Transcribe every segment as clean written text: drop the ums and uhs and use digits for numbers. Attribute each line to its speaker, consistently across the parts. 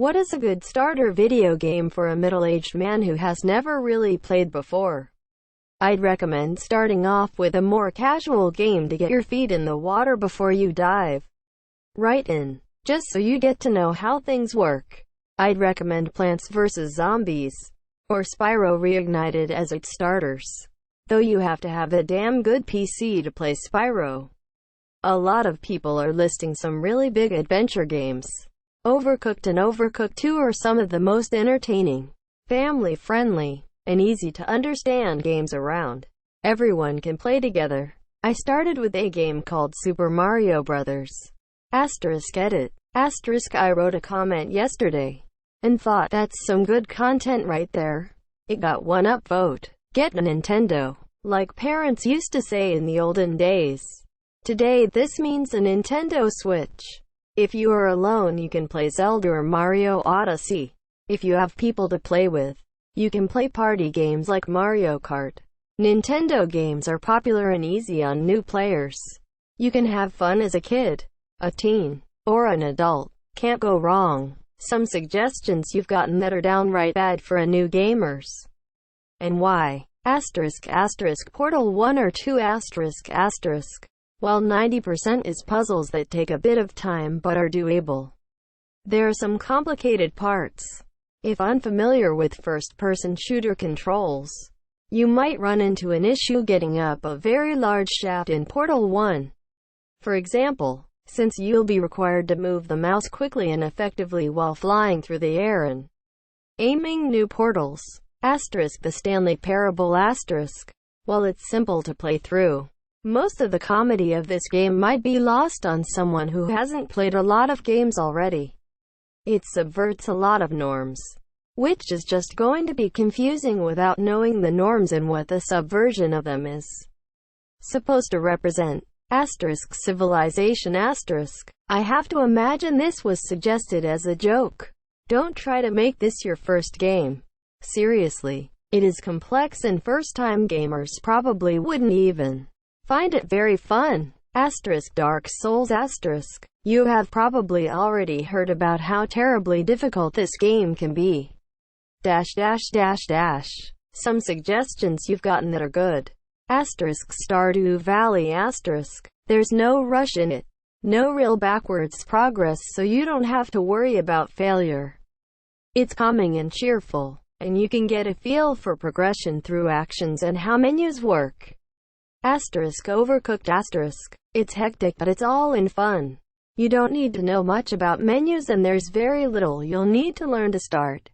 Speaker 1: What is a good starter video game for a middle-aged man who has never really played before? I'd recommend starting off with a more casual game to get your feet in the water before you dive right in, just so you get to know how things work. I'd recommend Plants vs. Zombies or Spyro Reignited as its starters, though you have to have a damn good PC to play Spyro. A lot of people are listing some really big adventure games. Overcooked and Overcooked 2 are some of the most entertaining, family-friendly, and easy-to-understand games around. Everyone can play together. I started with a game called Super Mario Bros. Edit. I wrote a comment yesterday and thought, that's some good content right there. It got one upvote. Get a Nintendo, like parents used to say in the olden days. Today this means a Nintendo Switch. If you are alone, you can play Zelda or Mario Odyssey. If you have people to play with, you can play party games like Mario Kart. Nintendo games are popular and easy on new players. You can have fun as a kid, a teen, or an adult. Can't go wrong. Some suggestions you've gotten that are downright bad for a new gamers. And why? Portal 1 or 2 While 90% is puzzles that take a bit of time but are doable, there are some complicated parts. If unfamiliar with first-person shooter controls, you might run into an issue getting up a very large shaft in Portal 1. For example, since you'll be required to move the mouse quickly and effectively while flying through the air and aiming new portals. The Stanley Parable While it's simple to play through, most of the comedy of this game might be lost on someone who hasn't played a lot of games already. It subverts a lot of norms, which is just going to be confusing without knowing the norms and what the subversion of them is supposed to represent. Civilization I have to imagine this was suggested as a joke. Don't try to make this your first game. Seriously, it is complex and first-time gamers probably wouldn't even find it very fun. Dark Souls You have probably already heard about how terribly difficult this game can be. Some suggestions you've gotten that are good. Stardew Valley There's no rush in it. No real backwards progress, so you don't have to worry about failure. It's calming and cheerful, and you can get a feel for progression through actions and how menus work. Overcooked It's hectic, but it's all in fun. You don't need to know much about menus, and there's very little you'll need to learn to start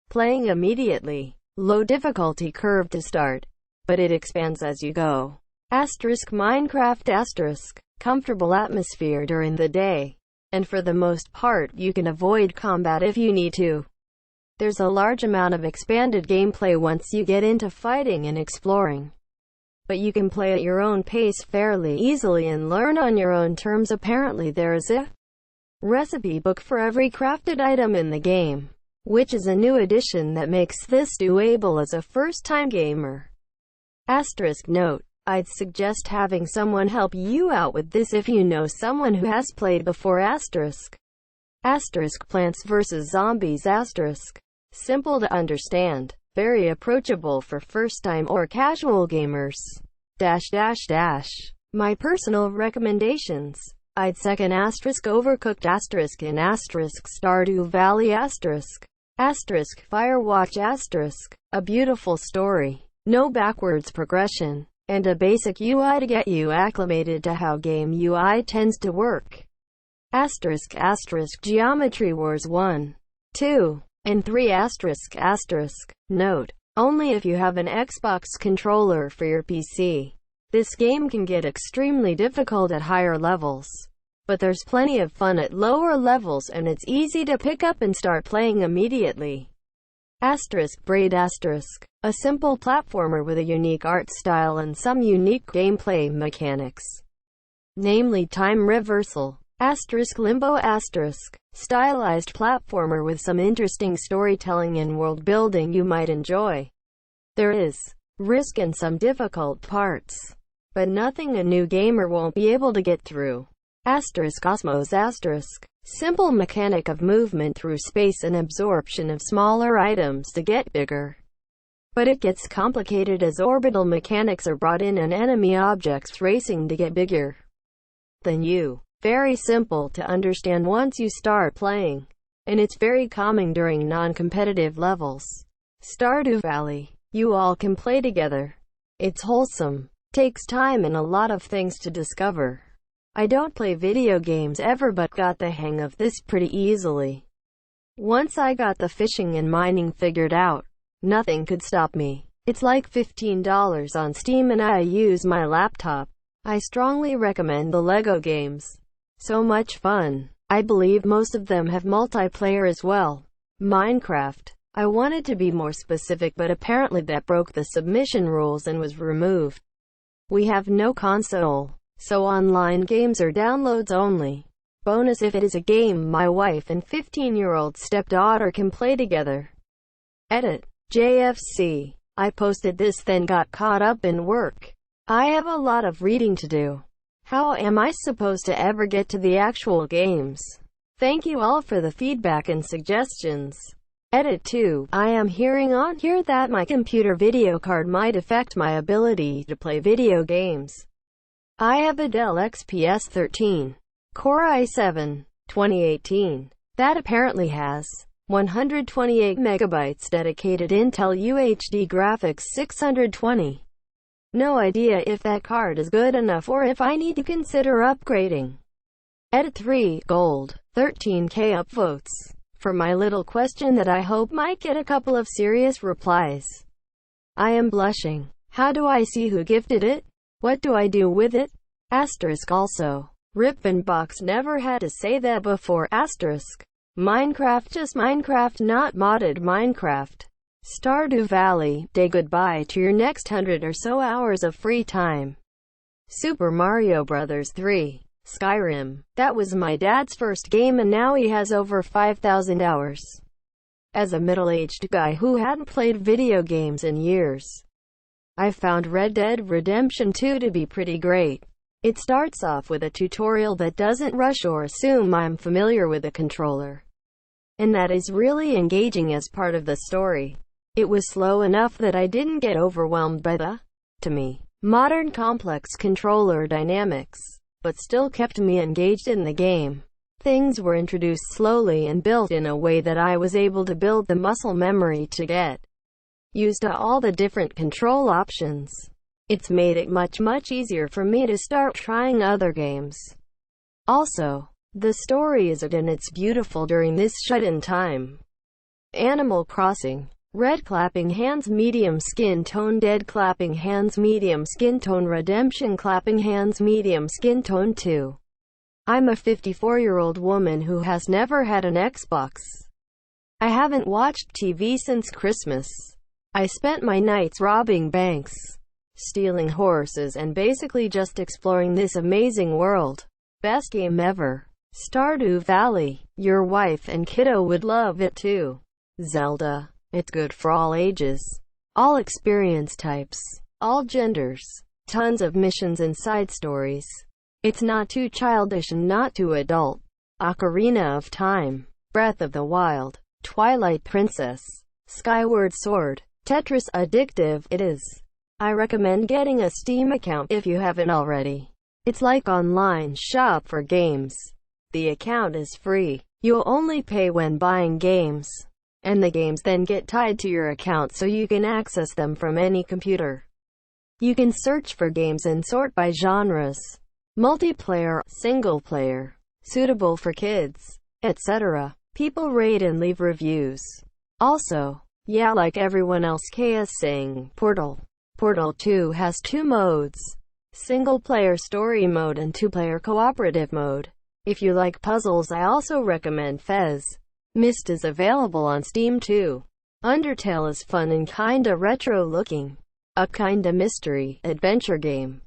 Speaker 1: playing immediately. Low difficulty curve to start, but it expands as you go. Minecraft Comfortable atmosphere during the day, and for the most part you can avoid combat if you need to. There's a large amount of expanded gameplay once you get into fighting and exploring, but you can play at your own pace fairly easily and learn on your own terms. Apparently there is a recipe book for every crafted item in the game, which is a new addition that makes this doable as a first-time gamer. Note: I'd suggest having someone help you out with this if you know someone who has played before. Plants vs. Zombies Simple to understand, very approachable for first-time or casual gamers. My personal recommendations. I'd second Overcooked in Stardew Valley Firewatch a beautiful story, no backwards progression, and a basic UI to get you acclimated to how game UI tends to work. Geometry Wars 1, 2, and 3 Note: only if you have an Xbox controller for your PC. This game can get extremely difficult at higher levels, but there's plenty of fun at lower levels, and it's easy to pick up and start playing immediately. Braid a simple platformer with a unique art style and some unique gameplay mechanics, namely time reversal. Limbo stylized platformer with some interesting storytelling and world building you might enjoy. There is risk and some difficult parts, but nothing a new gamer won't be able to get through. Cosmos Simple mechanic of movement through space and absorption of smaller items to get bigger. But it gets complicated as orbital mechanics are brought in and enemy objects racing to get bigger than you. Very simple to understand once you start playing, and it's very calming during non-competitive levels. Stardew Valley. You all can play together. It's wholesome. Takes time and a lot of things to discover. I don't play video games ever but got the hang of this pretty easily. Once I got the fishing and mining figured out, nothing could stop me. It's like $15 on Steam and I use my laptop. I strongly recommend the Lego games. So much fun. I believe most of them have multiplayer as well. Minecraft. I wanted to be more specific but apparently that broke the submission rules and was removed. We have no console, so online games are downloads only. Bonus if it is a game my wife and 15-year-old stepdaughter can play together. Edit. JFC. I posted this then got caught up in work. I have a lot of reading to do. How am I supposed to ever get to the actual games? Thank you all for the feedback and suggestions. Edit 2. I am hearing on here that my computer video card might affect my ability to play video games. I have a Dell XPS 13 Core i7 2018 that apparently has 128 megabytes dedicated Intel UHD graphics 620. No idea if that card is good enough or if I need to consider upgrading. Edit 3. Gold. 13K upvotes. For my little question that I hope might get a couple of serious replies. I am blushing. How do I see who gifted it? What do I do with it? Asterisk also. Rip and Box never had to say that before. Asterisk. Minecraft just Minecraft not modded Minecraft. Stardew Valley. Day goodbye to your next 100 or so hours of free time. Super Mario Bros. 3. Skyrim. That was my dad's first game and now he has over 5,000 hours. As a middle-aged guy who hadn't played video games in years, I found Red Dead Redemption 2 to be pretty great. It starts off with a tutorial that doesn't rush or assume I'm familiar with the controller, and that is really engaging as part of the story. It was slow enough that I didn't get overwhelmed by the, to me, modern complex controller dynamics, but still kept me engaged in the game. Things were introduced slowly and built in a way that I was able to build the muscle memory to get used to all the different control options. It's made it much easier for me to start trying other games. Also, the story is good and it's beautiful during this shut-in time. Animal Crossing. Red clapping hands medium skin tone, dead clapping hands medium skin tone, redemption clapping hands medium skin tone 2. I'm a 54-year-old woman who has never had an Xbox. I haven't watched TV since Christmas. I spent my nights robbing banks, stealing horses and basically just exploring this amazing world. Best game ever. Stardew Valley. Your wife and kiddo would love it too. Zelda. It's good for all ages, all experience types, all genders. Tons of missions and side stories. It's not too childish and not too adult. Ocarina of Time, Breath of the Wild, Twilight Princess, Skyward Sword, Tetris. Addictive it is. I recommend getting a Steam account if you haven't already. It's like online shop for games. The account is free. You'll only pay when buying games, and the games then get tied to your account so you can access them from any computer. You can search for games and sort by genres, multiplayer, single player, suitable for kids, etc. People rate and leave reviews. Also, yeah, like everyone else KS saying, Portal 2 has 2 modes, single player story mode and 2-player cooperative mode. If you like puzzles, I also recommend Fez. Myst is available on Steam too. Undertale is fun and kinda retro looking. A kinda mystery, adventure game.